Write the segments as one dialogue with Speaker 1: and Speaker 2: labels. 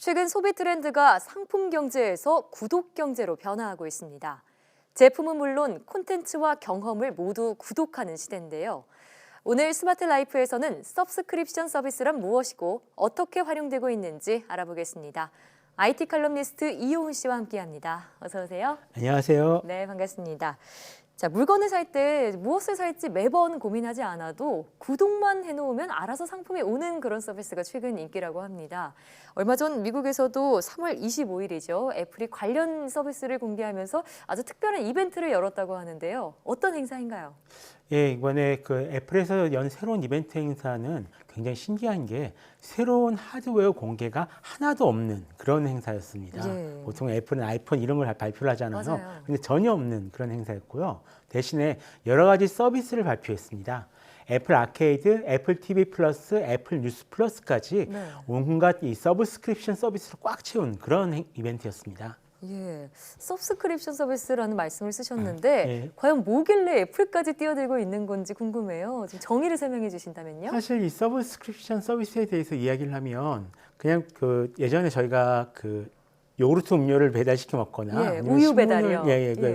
Speaker 1: 최근 소비 트렌드가 상품 경제에서 구독 경제로 변화하고 있습니다. 제품은 물론 콘텐츠와 경험을 모두 구독하는 시대인데요. 오늘 스마트 라이프에서는 서브스크립션 서비스란 무엇이고 어떻게 활용되고 있는지 알아보겠습니다. IT 칼럼니스트 이효훈 씨와 함께합니다. 어서 오세요.
Speaker 2: 안녕하세요.
Speaker 1: 네, 반갑습니다. 자, 물건을 살 때 무엇을 살지 매번 고민하지 않아도 구독만 해놓으면 알아서 상품이 오는 그런 서비스가 최근 인기라고 합니다. 얼마 전 미국에서도 3월 25일이죠. 애플이 관련 서비스를 공개하면서 아주 특별한 이벤트를 열었다고 하는데요. 어떤 행사인가요?
Speaker 2: 예, 이번에 그 애플에서 연 새로운 이벤트 행사는 굉장히 신기한 게 새로운 하드웨어 공개가 하나도 없는 그런 행사였습니다.
Speaker 1: 예.
Speaker 2: 보통 애플은 아이폰 이런 걸 발표를 하잖아요.
Speaker 1: 맞아요.
Speaker 2: 근데 전혀 없는 그런 행사였고요. 대신에 여러 가지 서비스를 발표했습니다. 애플 아케이드, 애플 TV 플러스, 애플 뉴스 플러스까지
Speaker 1: 네.
Speaker 2: 온갖 이 서브스크립션 서비스를 꽉 채운 그런 이벤트였습니다.
Speaker 1: 예, 서브스크립션 서비스라는 말씀을 쓰셨는데
Speaker 2: 예.
Speaker 1: 과연 뭐길래 애플까지 뛰어들고 있는 건지 궁금해요. 좀 정의를 설명해 주신다면요.
Speaker 2: 사실 이 서브스크립션 서비스에 대해서 이야기를 하면 그냥 그 예전에 저희가 그 요구르트 음료를 배달시켜 먹거나
Speaker 1: 예,
Speaker 2: 아니면
Speaker 1: 우유
Speaker 2: 신문을
Speaker 1: 배달이요.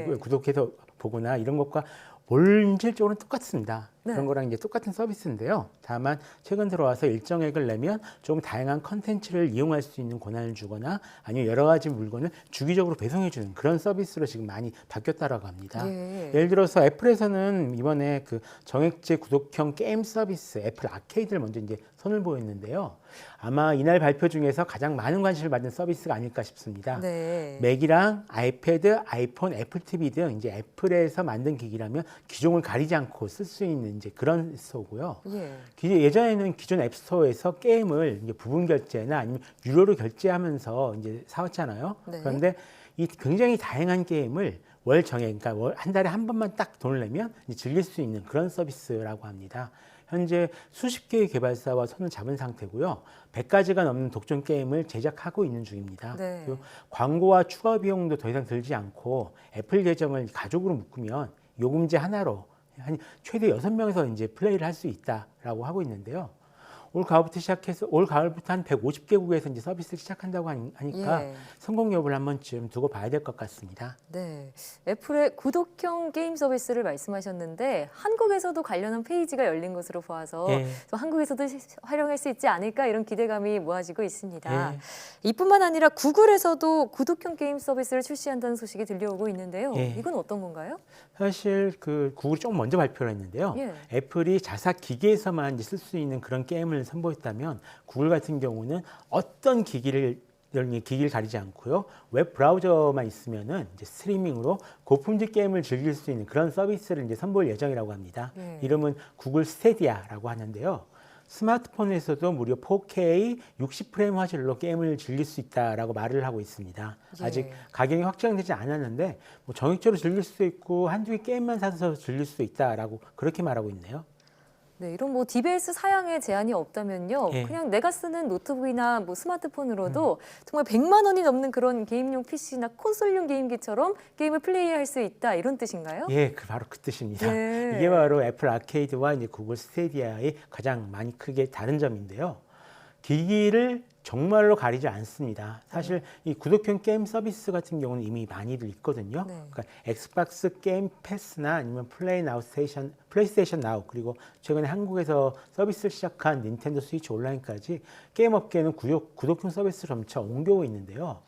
Speaker 2: 그 구독해서 보거나 이런 것과 본질적으로는 똑같습니다.
Speaker 1: 네.
Speaker 2: 그런 거랑 이제 똑같은 서비스인데요. 다만 최근 들어와서 일정액을 내면 좀 다양한 컨텐츠를 이용할 수 있는 권한을 주거나 아니면 여러 가지 물건을 주기적으로 배송해 주는 그런 서비스로 지금 많이 바뀌었다라고 합니다.
Speaker 1: 예.
Speaker 2: 예를 들어서 애플에서는 이번에 그 정액제 구독형 게임 서비스 애플 아케이드를 먼저 이제 선을 보였는데요. 아마 이날 발표 중에서 가장 많은 관심을 받은 서비스가 아닐까 싶습니다.
Speaker 1: 네.
Speaker 2: 맥이랑 아이패드, 아이폰, 애플 TV 등 이제 애플에서 만든 기기라면 기종을 가리지 않고 쓸 수 있는 이제 그런 스토어고요.
Speaker 1: 예.
Speaker 2: 예전에는 기존 앱스토어에서 게임을 이제 부분 결제나 아니면 유료로 결제하면서 이제 사왔잖아요.
Speaker 1: 네.
Speaker 2: 그런데 이 굉장히 다양한 게임을 월 정액, 그러니까 한 달에 한 번만 딱 돈을 내면 이제 즐길 수 있는 그런 서비스라고 합니다. 현재 수십 개의 개발사와 손을 잡은 상태고요. 100가지가 넘는 독점 게임을 제작하고 있는 중입니다.
Speaker 1: 네.
Speaker 2: 그리고 광고와 추가 비용도 더 이상 들지 않고 애플 계정을 가족으로 묶으면 요금제 하나로 한 최대 6명에서 이제 플레이를 할 수 있다라고 하고 있는데요. 올 가을부터 한 150개국에서 이제 서비스를 시작한다고 하니까
Speaker 1: 예.
Speaker 2: 성공 여부를 한 번쯤 두고 봐야 될 것 같습니다.
Speaker 1: 네, 애플의 구독형 게임 서비스를 말씀하셨는데 한국에서도 관련한 페이지가 열린 것으로 보아서
Speaker 2: 예.
Speaker 1: 또 한국에서도 활용할 수 있지 않을까 이런 기대감이 모아지고 있습니다.
Speaker 2: 예.
Speaker 1: 이뿐만 아니라 구글에서도 구독형 게임 서비스를 출시한다는 소식이 들려오고 있는데요.
Speaker 2: 예.
Speaker 1: 이건 어떤 건가요?
Speaker 2: 사실 그 구글이 조금 먼저 발표를 했는데요.
Speaker 1: 예.
Speaker 2: 애플이 자사 기기에서만 쓸 수 있는 그런 게임을 선보였다면 구글 같은 경우는 어떤 기기를 가리지 않고요. 웹 브라우저만 있으면은 이제 스트리밍으로 고품질 게임을 즐길 수 있는 그런 서비스를 이제 선보일 예정이라고 합니다.
Speaker 1: 예.
Speaker 2: 이름은 구글 스테디아라고 하는데요. 스마트폰에서도 무려 4K 60프레임 화질로 게임을 즐길 수 있다라고 말을 하고 있습니다.
Speaker 1: 예.
Speaker 2: 아직 가격이 확정되지 않았는데 뭐 정액적으로 즐길 수도 있고 한두 개 게임만 사서 즐길 수도 있다라고 그렇게 말하고 있네요.
Speaker 1: 네, 이런 뭐 디베이스 사양에 제한이 없다면요.
Speaker 2: 예.
Speaker 1: 그냥 내가 쓰는 노트북이나 뭐 스마트폰으로도 정말 100만 원이 넘는 그런 게임용 PC나 콘솔용 게임기처럼 게임을 플레이할 수 있다 이런 뜻인가요?
Speaker 2: 예, 바로 그 뜻입니다.
Speaker 1: 예.
Speaker 2: 이게 바로 애플 아케이드와 이제 구글 스테디아의 가장 많이 크게 다른 점인데요. 기기를 정말로 가리지 않습니다. 사실 이 구독형 게임 서비스 같은 경우는 이미 많이들 있거든요.
Speaker 1: 네.
Speaker 2: 그러니까 엑스박스 게임 패스나 아니면 플레이스테이션 나우 그리고 최근에 한국에서 서비스를 시작한 닌텐도 스위치 온라인까지 게임 업계는 구독형 서비스를 점차 옮겨오고 있는데요.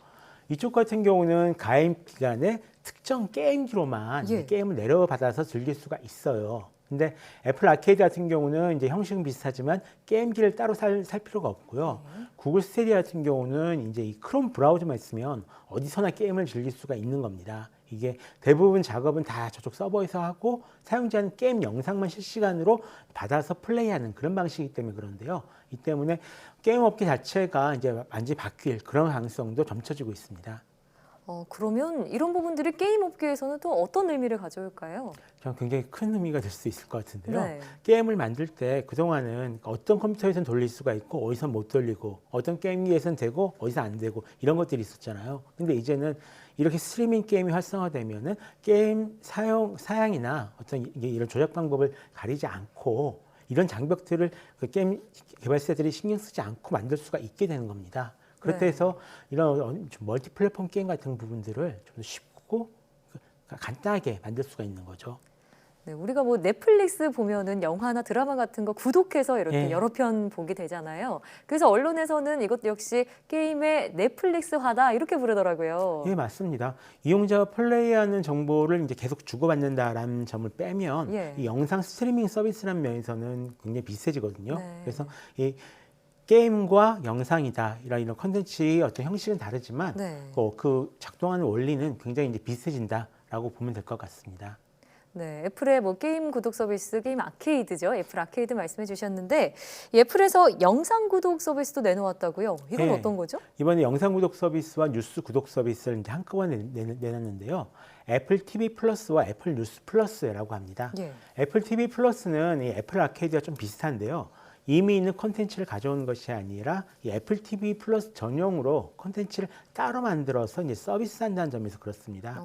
Speaker 2: 이쪽 같은 경우는 가입 기간에 특정 게임기로만
Speaker 1: 예.
Speaker 2: 게임을 내려받아서 즐길 수가 있어요. 근데 애플 아케이드 같은 경우는 이제 형식은 비슷하지만 게임기를 따로 살 필요가 없고요. 구글 스테디아 같은 경우는 이제 이 크롬 브라우저만 있으면 어디서나 게임을 즐길 수가 있는 겁니다. 이게 대부분 작업은 다 저쪽 서버에서 하고 사용자는 게임 영상만 실시간으로 받아서 플레이하는 그런 방식이기 때문에 그런데요. 이 때문에 게임 업계 자체가 이제 완전히 바뀔 그런 가능성도 점쳐지고 있습니다.
Speaker 1: 그러면 이런 부분들이 게임 업계에서는 또 어떤 의미를 가져올까요?
Speaker 2: 저는 굉장히 큰 의미가 될 수 있을 것 같은데요.
Speaker 1: 네.
Speaker 2: 게임을 만들 때 그동안은 어떤 컴퓨터에서는 돌릴 수가 있고 어디선 못 돌리고 어떤 게임기에서는 되고 어디서 안 되고 이런 것들이 있었잖아요. 근데 이제는 이렇게 스트리밍 게임이 활성화되면은 게임 사양이나 어떤 이런 조작 방법을 가리지 않고 이런 장벽들을 그 게임 개발사들이 신경 쓰지 않고 만들 수가 있게 되는 겁니다. 그렇다
Speaker 1: 네.
Speaker 2: 해서 이런 좀 멀티 플랫폼 게임 같은 부분들을 좀 더 쉽고 간단하게 만들 수가 있는 거죠.
Speaker 1: 네, 우리가 뭐 넷플릭스 보면은 영화나 드라마 같은 거 구독해서 이렇게
Speaker 2: 예.
Speaker 1: 여러 편 보게 되잖아요. 그래서 언론에서는 이것도 역시 게임의 넷플릭스화다 이렇게 부르더라고요.
Speaker 2: 예, 맞습니다. 이용자가 플레이하는 정보를 이제 계속 주고받는다라는 점을 빼면
Speaker 1: 예.
Speaker 2: 이 영상 스트리밍 서비스라는 면에서는 굉장히 비슷해지거든요.
Speaker 1: 네.
Speaker 2: 그래서 이 게임과 영상이다 이런 컨텐츠의 어떤 형식은 다르지만
Speaker 1: 네.
Speaker 2: 그 작동하는 원리는 굉장히 이제 비슷해진다라고 보면 될 것 같습니다.
Speaker 1: 네, 애플의 뭐 게임 구독 서비스, 게임 아케이드죠. 애플 아케이드 말씀해 주셨는데 이 애플에서 영상 구독 서비스도 내놓았다고요. 이건
Speaker 2: 네.
Speaker 1: 어떤 거죠?
Speaker 2: 이번에 영상 구독 서비스와 뉴스 구독 서비스를 이제 한꺼번에 내놨는데요. 애플 TV 플러스와 애플 뉴스 플러스라고 합니다.
Speaker 1: 예.
Speaker 2: 애플 TV 플러스는 이 애플 아케이드와 좀 비슷한데요. 이미 있는 콘텐츠를 가져오는 것이 아니라 이 애플 TV 플러스 전용으로 콘텐츠를 따로 만들어서 이제 서비스한다는 점에서 그렇습니다.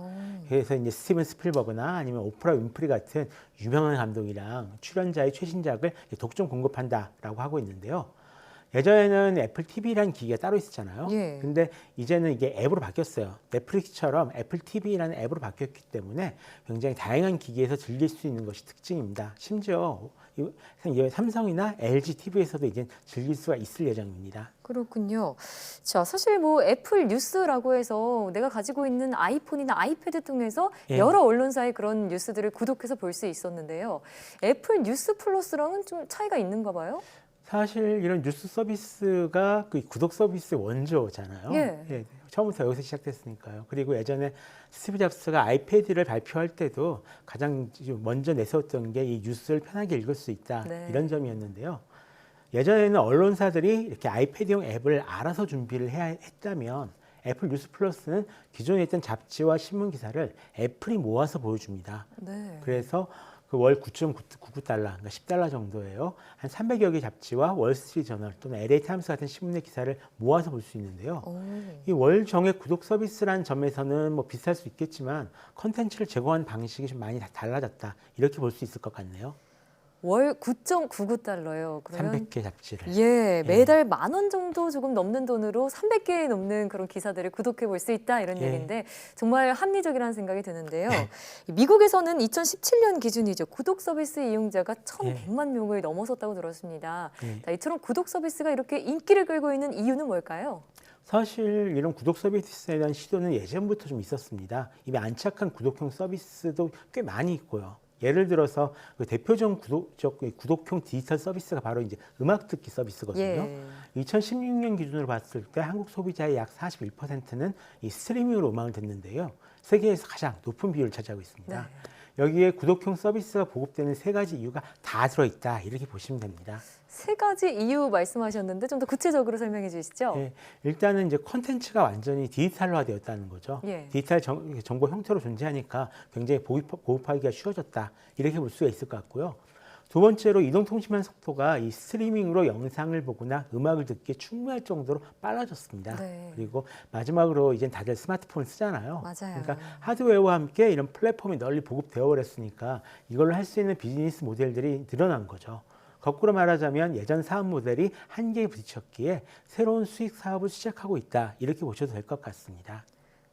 Speaker 2: 그래서 이제 스티븐 스필버그나 아니면 오프라 윈프리 같은 유명한 감독이랑 출연자의 최신작을 독점 공급한다라고 하고 있는데요. 예전에는 애플 TV라는 기기가 따로 있었잖아요.
Speaker 1: 예.
Speaker 2: 근데 이제는 이게 앱으로 바뀌었어요. 넷플릭스처럼 애플 TV라는 앱으로 바뀌었기 때문에 굉장히 다양한 기기에서 즐길 수 있는 것이 특징입니다. 심지어 삼성이나 LG TV에서도 이제 즐길 수가 있을 예정입니다.
Speaker 1: 그렇군요. 자, 사실 뭐 애플 뉴스라고 해서 내가 가지고 있는 아이폰이나 아이패드 통해서
Speaker 2: 예.
Speaker 1: 여러 언론사의 그런 뉴스들을 구독해서 볼 수 있었는데요. 애플 뉴스 플러스랑은 좀 차이가 있는가 봐요?
Speaker 2: 사실 이런 뉴스 서비스가 그 구독 서비스의 원조잖아요.
Speaker 1: 예.
Speaker 2: 처음부터 여기서 시작됐으니까요. 그리고 예전에 스티브 잡스가 아이패드를 발표할 때도 가장 먼저 내세웠던 게 이 뉴스를 편하게 읽을 수 있다.
Speaker 1: 네.
Speaker 2: 이런 점이었는데요. 예전에는 언론사들이 이렇게 아이패드용 앱을 알아서 준비를 해야 했다면 애플 뉴스 플러스는 기존에 있던 잡지와 신문 기사를 애플이 모아서 보여줍니다.
Speaker 1: 네.
Speaker 2: 그래서 그 월 9.99달러, 그러니까 10달러 정도예요. 한 300여 개 잡지와 월스트리트 저널 또는 LA 타임스 같은 신문의 기사를 모아서 볼 수 있는데요. 이 월 정액 구독 서비스라는 점에서는 뭐 비슷할 수 있겠지만 컨텐츠를 제공하는 방식이 좀 많이 달라졌다. 이렇게 볼 수 있을 것 같네요.
Speaker 1: 월 9.99달러요. 그러면
Speaker 2: 300개 잡지를.
Speaker 1: 예, 매달 10,000원 정도 조금 넘는 돈으로 300개 넘는 그런 기사들을 구독해 볼 수 있다 이런
Speaker 2: 예.
Speaker 1: 얘기인데 정말 합리적이라는 생각이 드는데요. 미국에서는 2017년 기준이죠. 구독 서비스 이용자가 1,100만 명을 넘어섰다고 들었습니다.
Speaker 2: 예.
Speaker 1: 자, 이처럼 구독 서비스가 이렇게 인기를 끌고 있는 이유는 뭘까요?
Speaker 2: 사실 이런 구독 서비스에 대한 시도는 예전부터 좀 있었습니다. 이미 안착한 구독형 서비스도 꽤 많이 있고요. 예를 들어서 그 대표적 구독형 디지털 서비스가 바로 이제 음악 듣기 서비스거든요.
Speaker 1: 예.
Speaker 2: 2016년 기준으로 봤을 때 한국 소비자의 약 41%는 이 스트리밍으로 음악을 듣는데요. 세계에서 가장 높은 비율을 차지하고 있습니다.
Speaker 1: 네.
Speaker 2: 여기에 구독형 서비스가 보급되는 세 가지 이유가 다 들어있다 이렇게 보시면 됩니다.
Speaker 1: 세 가지 이유 말씀하셨는데 좀 더 구체적으로 설명해 주시죠.
Speaker 2: 예, 일단은 이제 콘텐츠가 완전히 디지털화되었다는 거죠.
Speaker 1: 예.
Speaker 2: 디지털 정보 형태로 존재하니까 굉장히 보급하기가 쉬워졌다 이렇게 볼 수가 있을 것 같고요. 두 번째로 이동통신망 속도가 이 스트리밍으로 영상을 보거나 음악을 듣기에 충분할 정도로 빨라졌습니다.
Speaker 1: 네.
Speaker 2: 그리고 마지막으로 이제 다들 스마트폰을 쓰잖아요.
Speaker 1: 맞아요.
Speaker 2: 그러니까 하드웨어와 함께 이런 플랫폼이 널리 보급되어 버렸으니까 이걸로 할 수 있는 비즈니스 모델들이 늘어난 거죠. 거꾸로 말하자면 예전 사업 모델이 한계에 부딪혔기에 새로운 수익 사업을 시작하고 있다 이렇게 보셔도 될 것 같습니다.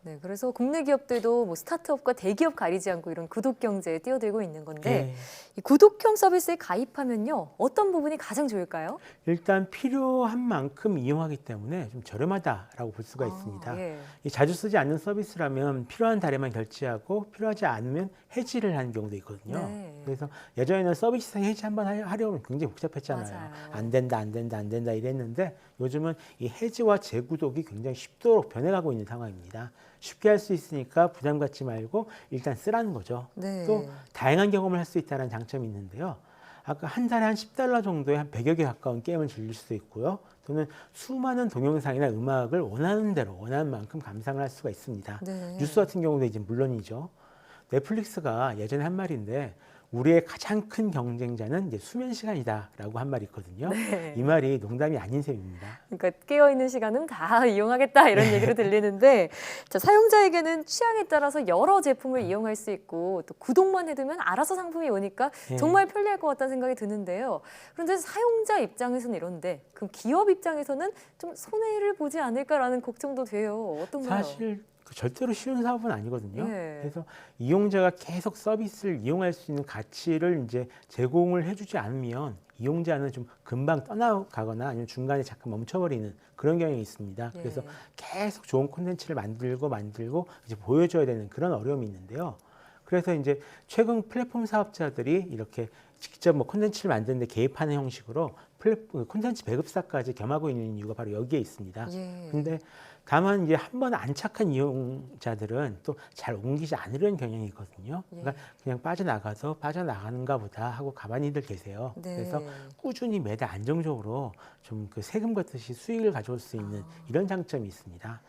Speaker 1: 네, 그래서 국내 기업들도 뭐 스타트업과 대기업 가리지 않고 이런 구독 경제에 뛰어들고 있는 건데 이 구독형 서비스에 가입하면요 어떤 부분이 가장 좋을까요?
Speaker 2: 일단 필요한 만큼 이용하기 때문에 좀 저렴하다라고 볼 수가 있습니다.
Speaker 1: 예.
Speaker 2: 이 자주 쓰지 않는 서비스라면 필요한 달에만 결제하고 필요하지 않으면 해지를 하는 경우도 있거든요.
Speaker 1: 네.
Speaker 2: 그래서 예전에는 서비스상 해지 한번 하려면 굉장히 복잡했잖아요.
Speaker 1: 맞아요.
Speaker 2: 안 된다 이랬는데 요즘은 이 해지와 재구독이 굉장히 쉽도록 변해가고 있는 상황입니다. 쉽게 할 수 있으니까 부담 갖지 말고 일단 쓰라는 거죠.
Speaker 1: 네.
Speaker 2: 또 다양한 경험을 할 수 있다는 장점이 있는데요. 아까 한 달에 한 10달러 정도의 한 100여 개 가까운 게임을 즐길 수도 있고요. 또는 수많은 동영상이나 음악을 원하는 대로 원하는 만큼 감상을 할 수가 있습니다.
Speaker 1: 네.
Speaker 2: 뉴스 같은 경우도 이제 물론이죠. 넷플릭스가 예전에 한 말인데 우리의 가장 큰 경쟁자는 이제 수면 시간이다라고 한 말이 있거든요.
Speaker 1: 네.
Speaker 2: 이 말이 농담이 아닌 셈입니다.
Speaker 1: 그러니까 깨어있는 시간은 다 이용하겠다 이런 얘기로 들리는데 자, 사용자에게는 취향에 따라서 여러 제품을 이용할 수 있고 또 구독만 해두면 알아서 상품이 오니까
Speaker 2: 예.
Speaker 1: 정말 편리할 것 같다는 생각이 드는데요. 그런데 사용자 입장에서는 이런데 그럼 기업 입장에서는 좀 손해를 보지 않을까라는 걱정도 돼요. 어떤가요?
Speaker 2: 사실 절대로 쉬운 사업은 아니거든요.
Speaker 1: 네.
Speaker 2: 그래서 이용자가 계속 서비스를 이용할 수 있는 가치를 이제 제공을 해주지 않으면 이용자는 좀 금방 떠나가거나 아니면 중간에 잠깐 멈춰버리는 그런 경향이 있습니다.
Speaker 1: 예.
Speaker 2: 그래서 계속 좋은 콘텐츠를 만들고 이제 보여줘야 되는 그런 어려움이 있는데요. 그래서 이제 최근 플랫폼 사업자들이 이렇게 직접 뭐 콘텐츠를 만드는데 개입하는 형식으로 콘텐츠 배급사까지 겸하고 있는 이유가 바로 여기에 있습니다.
Speaker 1: 예.
Speaker 2: 근데 다만 이제 한 번 안착한 이용자들은 또 잘 옮기지 않으려는 경향이 있거든요. 그러니까 그냥 빠져나가는가 보다 하고 가만히들 계세요.
Speaker 1: 네.
Speaker 2: 그래서 꾸준히 매달 안정적으로 좀 그 세금 걷듯이 수익을 가져올 수 있는 이런 장점이 있습니다.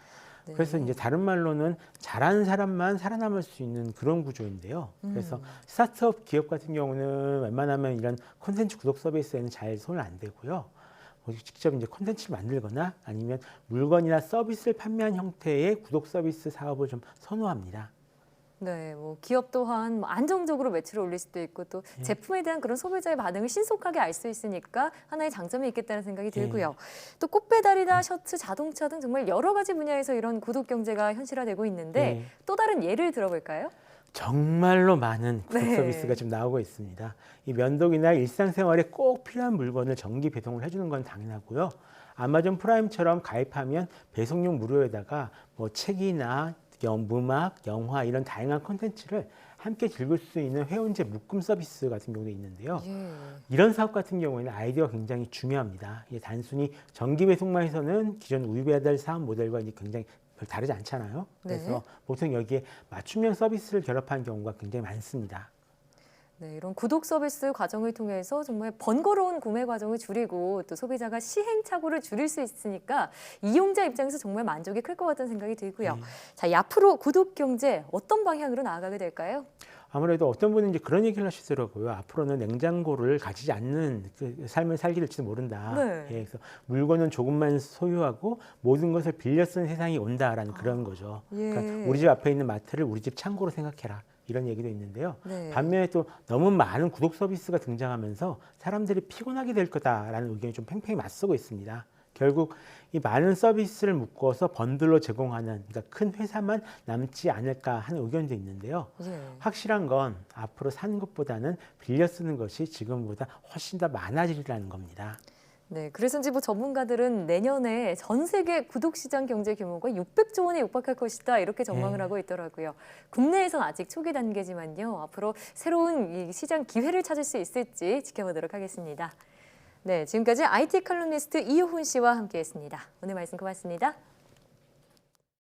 Speaker 1: 네.
Speaker 2: 그래서 이제 다른 말로는 잘하는 사람만 살아남을 수 있는 그런 구조인데요. 그래서 스타트업 기업 같은 경우는 웬만하면 이런 콘텐츠 구독 서비스에는 잘 손을 안 대고요. 직접 이제 콘텐츠를 만들거나 아니면 물건이나 서비스를 판매한 형태의 구독 서비스 사업을 좀 선호합니다.
Speaker 1: 네, 뭐 기업 또한 뭐 안정적으로 매출을 올릴 수도 있고 또 제품에 대한 그런 소비자의 반응을 신속하게 알 수 있으니까 하나의 장점이 있겠다는 생각이 들고요. 또 꽃배달이나 셔츠, 자동차 등 정말 여러 가지 분야에서 이런 구독 경제가 현실화되고 있는데 또 다른 예를 들어볼까요?
Speaker 2: 정말로 많은 구독
Speaker 1: 네.
Speaker 2: 서비스가 지금 나오고 있습니다. 이 면도기나 일상생활에 꼭 필요한 물건을 정기 배송을 해주는 건 당연하고요. 아마존 프라임처럼 가입하면 배송료 무료에다가 뭐 책이나 음악, 영화 이런 다양한 콘텐츠를 함께 즐길 수 있는 회원제 묶음 서비스 같은 경우도 있는데요. 이런 사업 같은 경우에는 아이디어가 굉장히 중요합니다. 이게 단순히 정기 배송만 해서는 기존 우유 배달 사업 모델과 이제 굉장히 별 다르지 않잖아요. 그래서 보통 여기에 맞춤형 서비스를 결합한 경우가 굉장히 많습니다.
Speaker 1: 네, 이런 구독 서비스 과정을 통해서 정말 번거로운 구매 과정을 줄이고 또 소비자가 시행착오를 줄일 수 있으니까 이용자 입장에서 정말 만족이 클 것 같다는 생각이 들고요. 자, 앞으로 구독 경제 어떤 방향으로 나아가게 될까요?
Speaker 2: 아무래도 어떤 분은 이제 그런 얘기를 하시더라고요. 앞으로는 냉장고를 가지지 않는 그 삶을 살게 될지도 모른다.
Speaker 1: 네.
Speaker 2: 예, 그래서 물건은 조금만 소유하고 모든 것을 빌려 쓰는 세상이 온다라는 그런 거죠. 그러니까 우리 집 앞에 있는 마트를 우리 집 창고로 생각해라. 이런 얘기도 있는데요.
Speaker 1: 네.
Speaker 2: 반면에 또 너무 많은 구독 서비스가 등장하면서 사람들이 피곤하게 될 거다라는 의견이 좀 팽팽히 맞서고 있습니다. 결국 이 많은 서비스를 묶어서 번들로 제공하는 그러니까 큰 회사만 남지 않을까 하는 의견도 있는데요. 확실한 건 앞으로 사는 것보다는 빌려 쓰는 것이 지금보다 훨씬 더 많아지리라는 겁니다.
Speaker 1: 네, 그래서인지 뭐 전문가들은 내년에 전 세계 구독 시장 경제 규모가 600조 원에 육박할 것이다 이렇게 전망을 하고 있더라고요. 국내에선 아직 초기 단계지만요. 앞으로 새로운 이 시장 기회를 찾을 수 있을지 지켜보도록 하겠습니다. 네, 지금까지 IT 칼럼니스트 이효훈 씨와 함께했습니다. 오늘 말씀 고맙습니다.